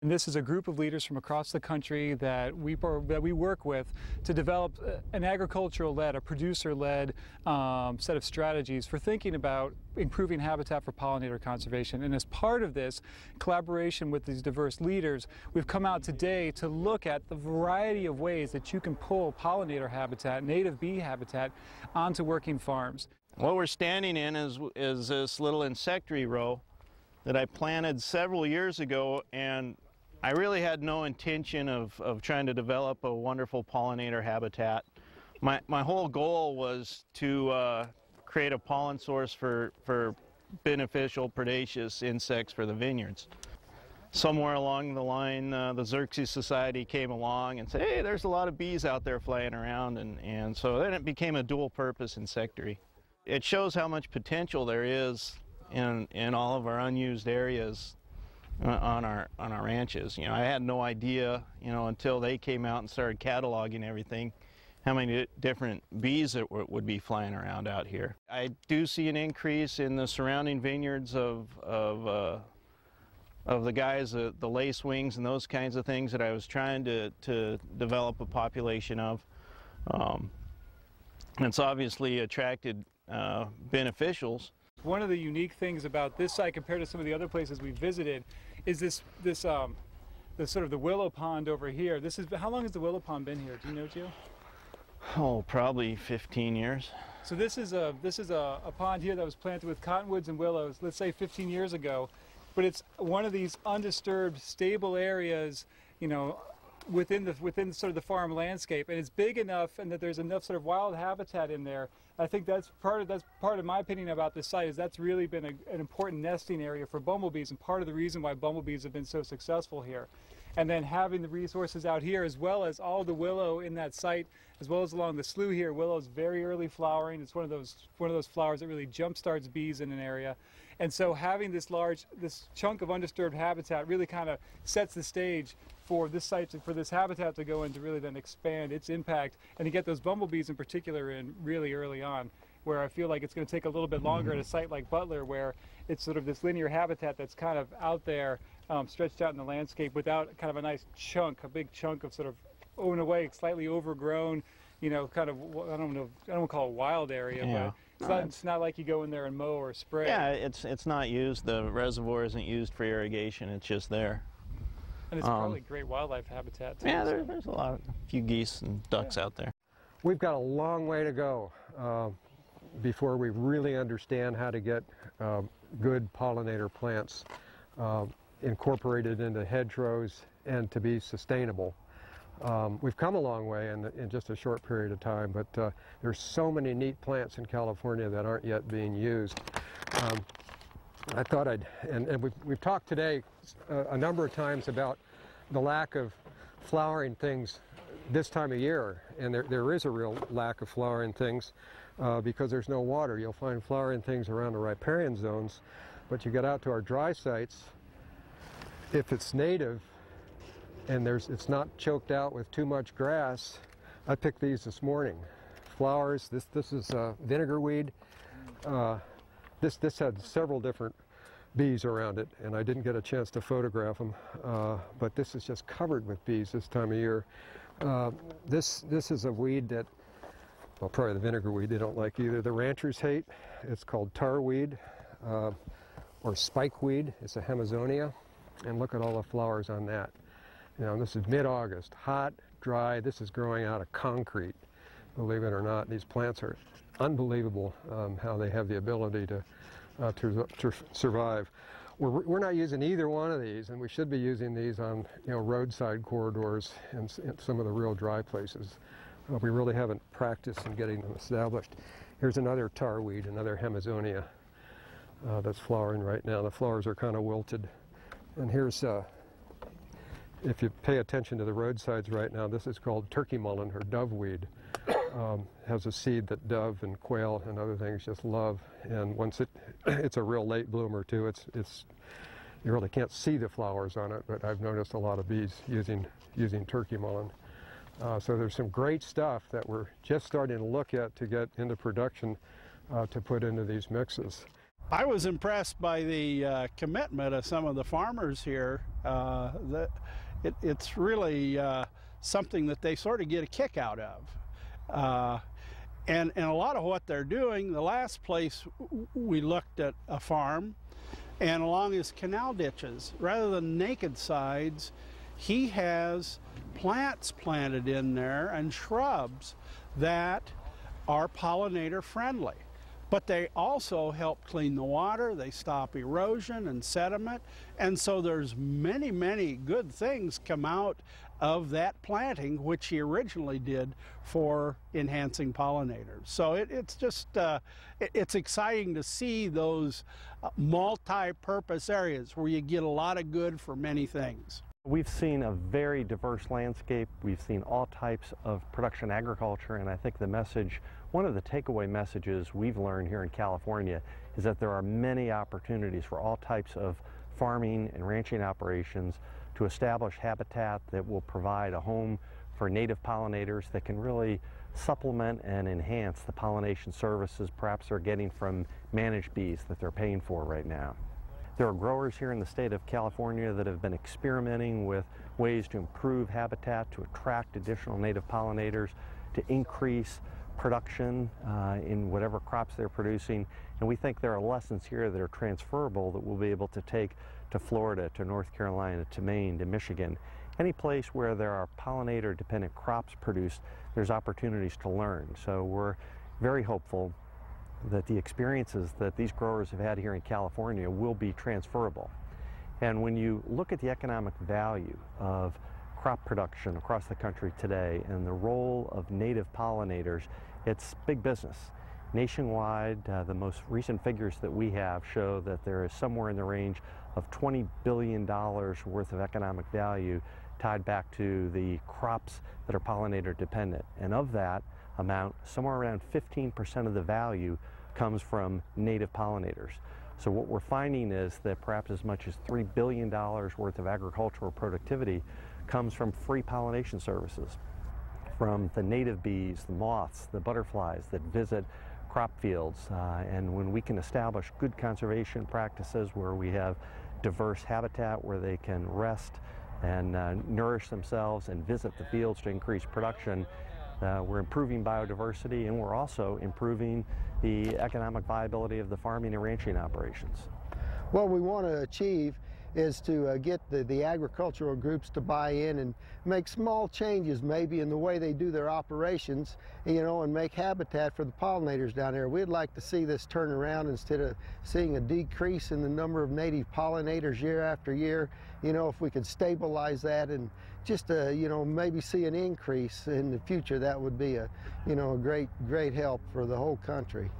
And this is a group of leaders from across the country that we work with to develop an agricultural-led, a producer-led set of strategies for thinking about improving habitat for pollinator conservation. And as part of this collaboration with these diverse leaders, we've come out today to look at the variety of ways that you can pull pollinator habitat, native bee habitat, onto working farms. What we're standing in is this little insectary row that I planted several years ago, and I really had no intention of trying to develop a wonderful pollinator habitat. My whole goal was to create a pollen source for beneficial predaceous insects for the vineyards. Somewhere along the line, the Xerces Society came along and said, hey, there's a lot of bees out there flying around, and so then it became a dual-purpose insectary. It shows how much potential there is in all of our unused areas on our ranches. You know, I had no idea, you know, until they came out and started cataloging everything, how many different bees that would be flying around out here. I do see an increase in the surrounding vineyards of the guys, the lacewings and those kinds of things that I was trying to develop a population of. And it's obviously attracted beneficials. One of the unique things about this site compared to some of the other places we visited is this sort of the willow pond over here. How long has the willow pond been here? Do you know, Gio? Oh, probably 15 years. So this is a pond here that was planted with cottonwoods and willows, let's say 15 years ago, but it's one of these undisturbed, stable areas, you know, within sort of the farm landscape, and it's big enough and that there's enough sort of wild habitat in there. I think that's part of my opinion about this site, is that's really been an important nesting area for bumblebees, and part of the reason why bumblebees have been so successful here. And then having the resources out here, as well as all the willow in that site, as well as along the slough here. Willow's very early flowering. It's one of those flowers that really jumpstarts bees in an area. And so having this chunk of undisturbed habitat really kind of sets the stage for this site, for this habitat to go in to really then expand its impact and to get those bumblebees in particular in really early on, where I feel like it's going to take a little bit longer at a site like Butler, where it's sort of this linear habitat that's kind of out there, stretched out in the landscape without kind of a nice chunk, a big chunk of sort of, in a way, slightly overgrown, you know, kind of, I don't want to call it a wild area, yeah. But it's not like you go in there and mow or spray. Yeah, it's not used. The reservoir isn't used for irrigation. It's just there. And it's probably great wildlife habitat too. Yeah, there's a few geese and ducks out there. We've got a long way to go before we really understand how to get good pollinator plants incorporated into hedgerows and to be sustainable. We've come a long way in just a short period of time, but there's so many neat plants in California that aren't yet being used. I thought and we've talked today a number of times about the lack of flowering things this time of year, and there is a real lack of flowering things because there's no water. You'll find flowering things around the riparian zones, but you get out to our dry sites, if it's native and it's not choked out with too much grass. I picked these this morning. Flowers, this is vinegar weed. This had several different bees around it, and I didn't get a chance to photograph them, but this is just covered with bees this time of year. This is a weed that, well, probably the vinegar weed they don't like either. The ranchers hate. It's called tarweed or spikeweed. It's a Hemizonia, and look at all the flowers on that. You know, this is mid-August, hot, dry. This is growing out of concrete, believe it or not. These plants are unbelievable how they have the ability to survive. We're not using either one of these, and we should be using these on, you know, roadside corridors and some of the real dry places. We really haven't practiced in getting them established. Here's another tarweed, another Hemizonia that's flowering right now. The flowers are kind of wilted. And here's, if you pay attention to the roadsides right now, this is called turkey mullein or doveweed. Has a seed that dove and quail and other things just love, and once it's a real late bloomer too. You really can't see the flowers on it, but I've noticed a lot of bees using turkey mullein. So there's some great stuff that we're just starting to look at to get into production to put into these mixes. I was impressed by the commitment of some of the farmers here. It's really something that they sort of get a kick out of. And a lot of what they're doing, the last place we looked at a farm, and along his canal ditches, rather than naked sides, he has plants planted in there and shrubs that are pollinator friendly. But they also help clean the water, they stop erosion and sediment, and so there's many, many good things come out of that planting, which he originally did for enhancing pollinators. So it's just, it's exciting to see those multi-purpose areas where you get a lot of good for many things. We've seen a very diverse landscape. We've seen all types of production agriculture, and I think the message, one of the takeaway messages we've learned here in California is that there are many opportunities for all types of farming and ranching operations to establish habitat that will provide a home for native pollinators that can really supplement and enhance the pollination services perhaps they're getting from managed bees that they're paying for right now. There are growers here in the state of California that have been experimenting with ways to improve habitat, to attract additional native pollinators, to increase production in whatever crops they're producing. And we think there are lessons here that are transferable that we'll be able to take to Florida, to North Carolina, to Maine, to Michigan. Any place where there are pollinator-dependent crops produced, there's opportunities to learn. So we're very hopeful that the experiences that these growers have had here in California will be transferable. And when you look at the economic value of crop production across the country today and the role of native pollinators, it's big business. Nationwide, the most recent figures that we have show that there is somewhere in the range of $20 billion worth of economic value tied back to the crops that are pollinator dependent. And of that amount, somewhere around 15% of the value comes from native pollinators. So what we're finding is that perhaps as much as $3 billion worth of agricultural productivity comes from free pollination services, from the native bees, the moths, the butterflies that visit crop fields. And when we can establish good conservation practices where we have diverse habitat where they can rest and nourish themselves and visit the fields to increase production, we're improving biodiversity, and we're also improving the economic viability of the farming and ranching operations. What we want to achieve is to get the agricultural groups to buy in and make small changes maybe in the way they do their operations, you know, and make habitat for the pollinators down there. We'd like to see this turn around. Instead of seeing a decrease in the number of native pollinators year after year, you know, if we could stabilize that and just, you know, maybe see an increase in the future, that would be a, you know, a great help for the whole country.